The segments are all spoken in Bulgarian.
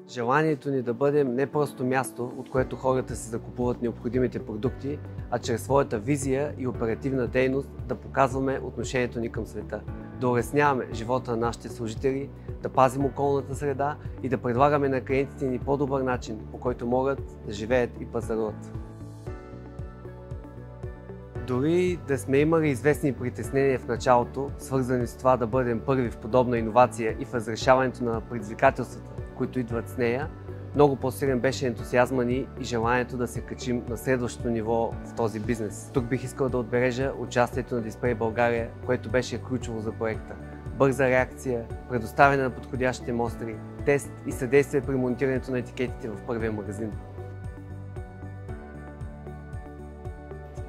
Желанието ни да бъдем не просто място, от което хората се закупуват необходимите продукти, а чрез своята визия и оперативна дейност да показваме отношението ни към света, да улесняваме живота на нашите служители, да пазим околната среда и да предлагаме на клиентите ни по-добър начин, по който могат да живеят и пазаруват. Дори да сме имали известни притеснения в началото, свързани с това да бъдем първи в подобна иновация и в разрешаването на предизвикателствата, които идват с нея, много по-силен беше ентусиазма ни и желанието да се качим на следващото ниво в този бизнес. Тук бих искал да отбележа участието на Дисплей България, което беше ключово за проекта. Бърза реакция, предоставяне на подходящите мостри, тест и съдействие при монтирането на етикетите в първия магазин.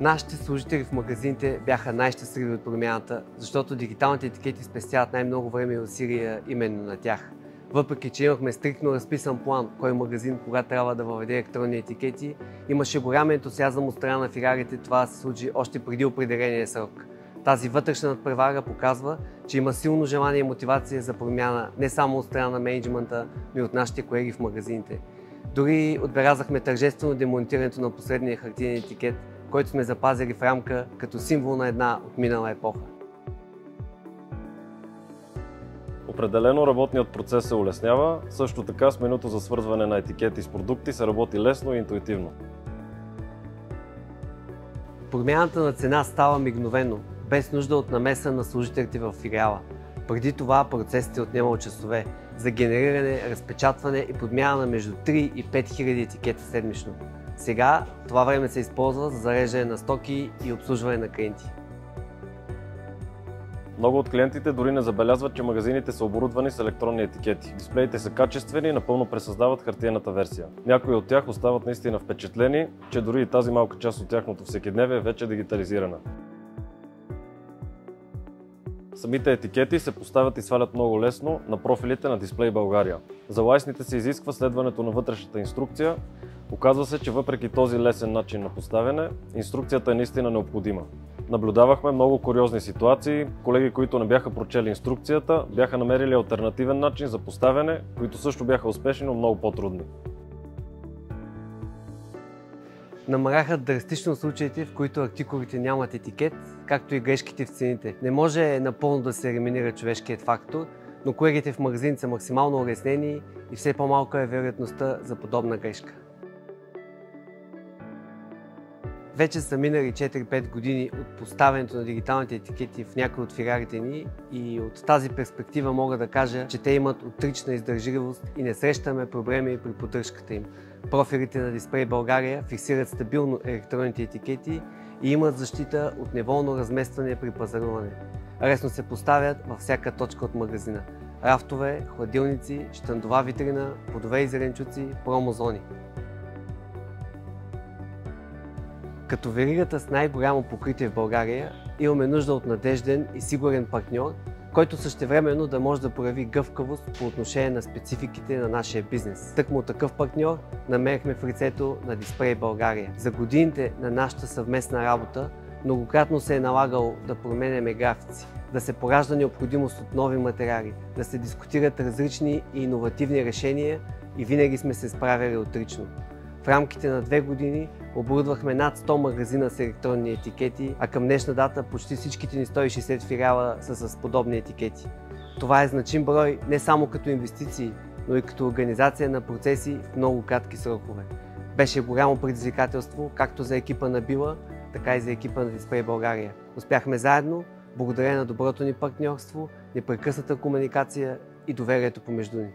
Нашите служители в магазините бяха най-щастливи от промяната, защото дигиталните етикети спестяват най-много време и усилия именно на тях. Въпреки че имахме стриктно разписан план кой магазин кога трябва да въведе електронни етикети, имаше голям ентусиазъм от страна на филиалите това да се случи още преди определения срок. Тази вътрешна надпревара показва, че има силно желание и мотивация за промяна не само от страна на мениджмънта, но и от нашите колеги в магазините. Дори отбелязахме тържествено демонтирането на последния хартиен етикет, който сме запазили в рамка като символ на една отминала епоха. Определено работният процес се улеснява, също така с менюто за свързване на етикети с продукти се работи лесно и интуитивно. Промяната на цена става мигновено, без нужда от намеса на служителите в филиала. Преди това процесът е отнемал часове за генериране, разпечатване и подмяна на между 3 и 5 хиляди етикета седмично. Сега това време се използва за зареждане на стоки и обслужване на клиенти. Много от клиентите дори не забелязват, че магазините са оборудвани с електронни етикети. Дисплеите са качествени и напълно пресъздават хартиената версия. Някои от тях остават наистина впечатлени, че дори и тази малка част от тяхното всекидневие вече е дигитализирана. Самите етикети се поставят и свалят много лесно на профилите на Дисплей България. За лайсните се изисква следването на вътрешната инструкция. Оказва се, че въпреки този лесен начин на поставяне, инструкцията е наистина необходима. Наблюдавахме много куриозни ситуации. Колеги, които не бяха прочели инструкцията, бяха намерили алтернативен начин за поставяне, които също бяха успешни, но много по-трудни. Намаляха драстично случаите, в които артикулите нямат етикет, както и грешките в цените. Не може напълно да се елиминира човешкият фактор, но колегите в магазин са максимално улеснени и все по-малка е вероятността за подобна грешка. Вече са минали 4-5 години от поставянето на дигиталните етикети в някои от филиалите ни и от тази перспектива мога да кажа, че те имат отлична издържливост и не срещаме проблеми при поддръжката им. Профилите на Дисплей България фиксират стабилно електронните етикети и имат защита от неволно разместване при пазаруване. Лесно се поставят във всяка точка от магазина. Рафтове, хладилници, щандова витрина, плодове и зеленчуци, промозони. Като веригата с най-голямо покритие в България, имаме нужда от надежден и сигурен партньор, който същевременно да може да прояви гъвкавост по отношение на спецификите на нашия бизнес. Тъкмо такъв партньор намерихме в лицето на Дисплей България. За годините на нашата съвместна работа многократно се е налагало да променяме графици, да се поражда необходимост от нови материали, да се дискутират различни и иновативни решения и винаги сме се справяли отлично. В рамките на 2 години оборудвахме над 100 магазина с електронни етикети, а към днешна дата почти всичките ни 160 филиала са с подобни етикети. Това е значим брой не само като инвестиции, но и като организация на процеси в много кратки срокове. Беше голямо предизвикателство както за екипа на Била, така и за екипа на Дисплей България. Успяхме заедно, благодарение на доброто ни партньорство, непрекъсната комуникация и доверието помежду ни.